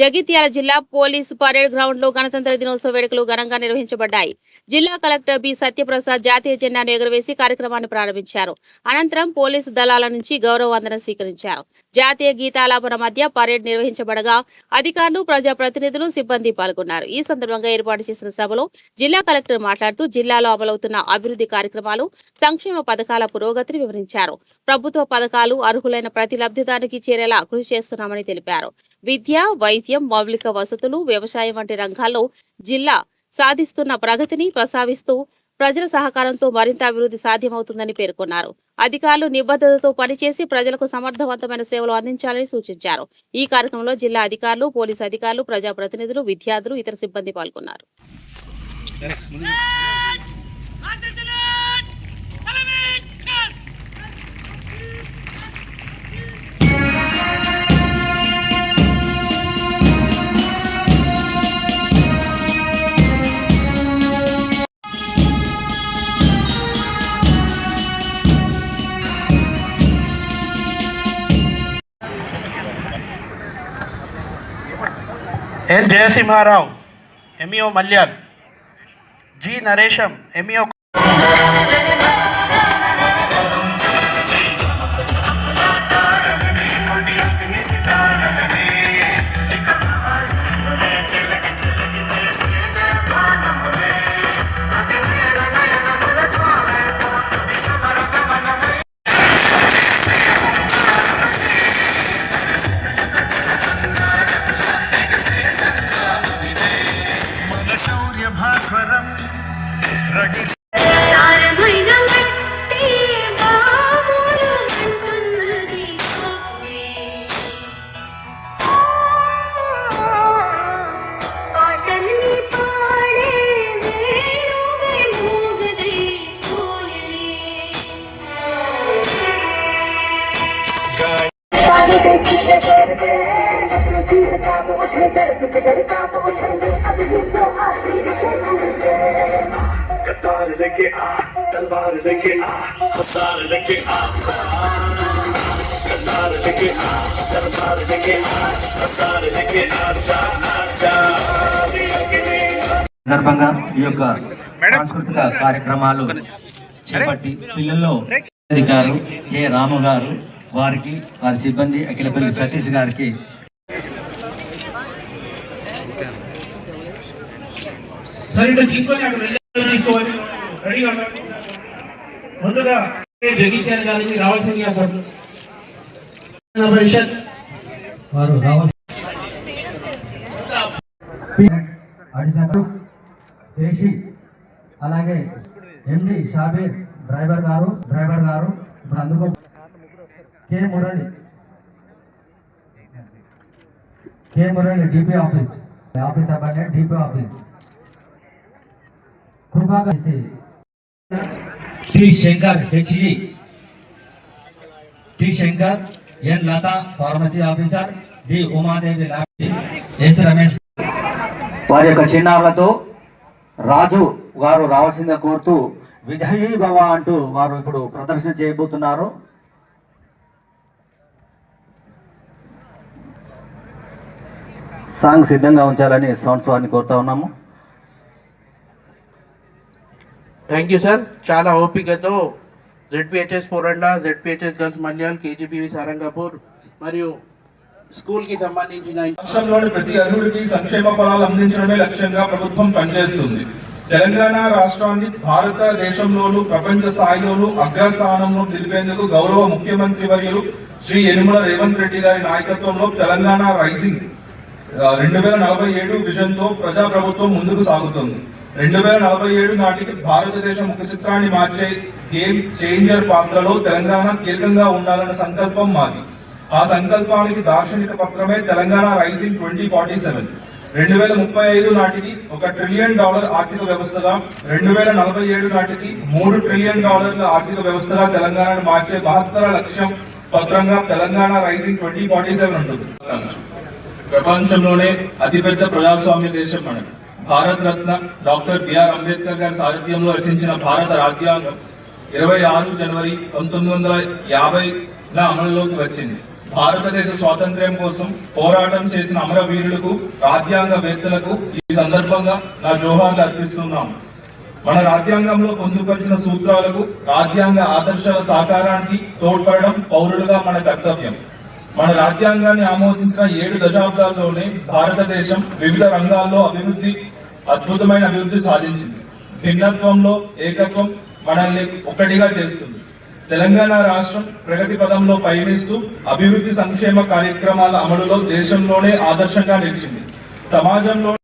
జగిత్యాల జిల్లా police parade ground లో గణతంత్ర దినోత్సవ వేడుకలు ఘనంగా నిర్వహించబడ్డాయి. జిల్లా కలెక్టర్ బి సత్యప్రసాద్ జాతీయ జెండాను ఎగురవేసి కార్యక్రమాన్ని ప్రారంభించారు. అనంతరం పోలీసు దళాల నుంచి గౌరవ వందనం స్వీకరించారు. జాతీయ గీతాలాపన మధ్య పరేడ్ నిర్వహించబడగా అధికారులు, ప్రజాప్రతినిధులు, సిబ్బంది పాల్గొన్నారు. ఈ సందర్భంగా ఏర్పాటు చేసిన సభలో జిల్లా కలెక్టర్ మాట్లాడుతూ జిల్లాలో అమలవుతున్న అభివృద్ధి కార్యక్రమాలు, సంక్షేమ పథకాల పురోగతిని వివరించారు. ప్రభుత్వ పథకాలు అర్హులైన ప్రతి లబ్ధిదారునికి చేరేలా కృషి చేస్తున్నామని తెలిపారు. విద్య, వైద్యం, మౌలిక వసతులు, వ్యవసాయం వంటి రంగాల్లో జిల్లా సాధిస్తున్న ప్రగతిని ప్రస్తావిస్తూ ప్రజల సహకారంతో మరింత అభివృద్ధి సాధ్యమవుతుందని పేర్కొన్నారు. అధికారులు నిబద్ధతతో పనిచేసి ప్రజలకు సమర్థవంతమైన సేవలు అందించాలని సూచించారు. ఈ కార్యక్రమంలో జిల్లా అధికారులు, పోలీసు అధికారులు, ప్రజాప్రతినిధులు, విద్యార్థులు, ఇతర సిబ్బంది పాల్గొన్నారు. एल जयसिंहाराव MEO मल्याल, जी नरेशम MEO भास्वरम रगी सारమైన మట్టి బావురు అంటున్నది పాటల్ని పాడే వేణువే మూగదే కోయలే పాడే చిన్న సరసే अपने जीवन का उठे दर्श जिगर का उठेंगे अब ये जो आखिरी कतार लेके आ, तलवार लेके आ, हसार लेके आ, कतार लेके आ, तलवार लेके आ, हसार लेके आ, సందర్భంగా ఈ యొక్క సాంస్కృతిక కార్యక్రమాలు చేపట్టి పిల్లల్లో అధికారు కె రాము గారు వారికి వారి సిబ్బంది అఖిలపల్లి సతీష్ గారికి ముందుగా జగిత్యాల గారికి రావాల్సిందిగా పరిషత్ వారు రావాలి. అలాగే ఎండి షాబీర్ డ్రైవర్ గారు ఇప్పుడు అందుకో కే మురళి డిపి ఆఫీస్ అబ్బాయి డిపి ఆఫీస్ కృపా కలిసి T Shankar HG T Shankar N Latha pharmacy officer D Umadevi S Ramesh వారి యొక్క చిన్నారులతో రాజు గారు రావాల్సిందిగా కోరుతూ విజయీ భవ అంటూ వారు ఇప్పుడు ప్రదర్శన చేయబోతున్నారు. సాంగ్ సిద్ధంగా ఉంచాలని సౌండ్స్ వారిని కోరుతా ఉన్నాము. Thank you sir. చాలా ఓపికతో ZPHS పోరండా, ZPHS girls Malyal, KGBV Sarangpur మరియు స్కూల్ కి సంబంధించిన రాష్ట్రంలోని ప్రతి అర్హుడికి సంక్షేమ ఫలాలు అందించడమే లక్ష్యంగా ప్రభుత్వం పనిచేస్తుంది. తెలంగాణ రాష్ట్రాన్ని భారతదేశంలోనూ ప్రపంచ స్థాయిలోనూ అగ్రస్థానంలో నిలిపేందుకు గౌరవ ముఖ్యమంత్రి వర్యులు శ్రీ యనుమల రేవంత్ రెడ్డి గారి నాయకత్వంలో తెలంగాణ రైజింగ్ 2047 విజన్ తో ప్రజా ప్రభుత్వం ముందుకు సాగుతుంది. 2047 నాటికి భారతదేశ ముఖ చిత్రాన్ని మార్చే గేమ్ చేంజర్ పాత్రలో తెలంగాణ కీలకంగా ఉండాలన్న సంకల్పం మాది. ఆ సంకల్పానికి దార్శనిక పత్రమే తెలంగాణ రైజింగ్ 2047. 2035 నాటికి $1 ట్రిలియన్ ఆర్థిక వ్యవస్థగా, 2047 నాటికి $3 ట్రిలియన్ ఆర్థిక వ్యవస్థగా తెలంగాణను మార్చే మహత్తర లక్ష్యం పత్రంగా తెలంగాణ రైజింగ్ 2047 ఉంటుంది. ప్రపంచంలోనే అతిపెద్ద ప్రజాస్వామ్య దేశం మనది. భారత రత్న డాక్టర్ బిఆర్ అంబేద్కర్ గారి సారథ్యంలో రచించిన భారత రాజ్యాంగం 26 జనవరి 1950 అమలులోకి వచ్చింది. భారతదేశ స్వాతంత్ర్యం కోసం పోరాటం చేసిన అమరవీరులకు, రాజ్యాంగవేత్తలకు ఈ సందర్భంగా నా జోహార్లు అర్పిస్తున్నాం. మన రాజ్యాంగంలో పొందుపరిచిన సూత్రాలకు, రాజ్యాంగ ఆదర్శాల సాకారానికి తోడ్పడడం పౌరులుగా మన కర్తవ్యం. మన రాజ్యాంగాన్ని ఆమోదించిన 7 దశాబ్దాల్లోనే భారతదేశం వివిధ రంగాల్లో అద్భుతమైన అభివృద్ధి సాధించింది. భిన్నత్వంలో ఏకత్వం మనల్ని ఒక్కటిగా చేస్తుంది. తెలంగాణ రాష్ట్రం ప్రగతి పదంలో పయనిస్తూ అభివృద్ధి సంక్షేమ కార్యక్రమాల అమలులో దేశంలోనే ఆదర్శంగా నిలిచింది. సమాజంలో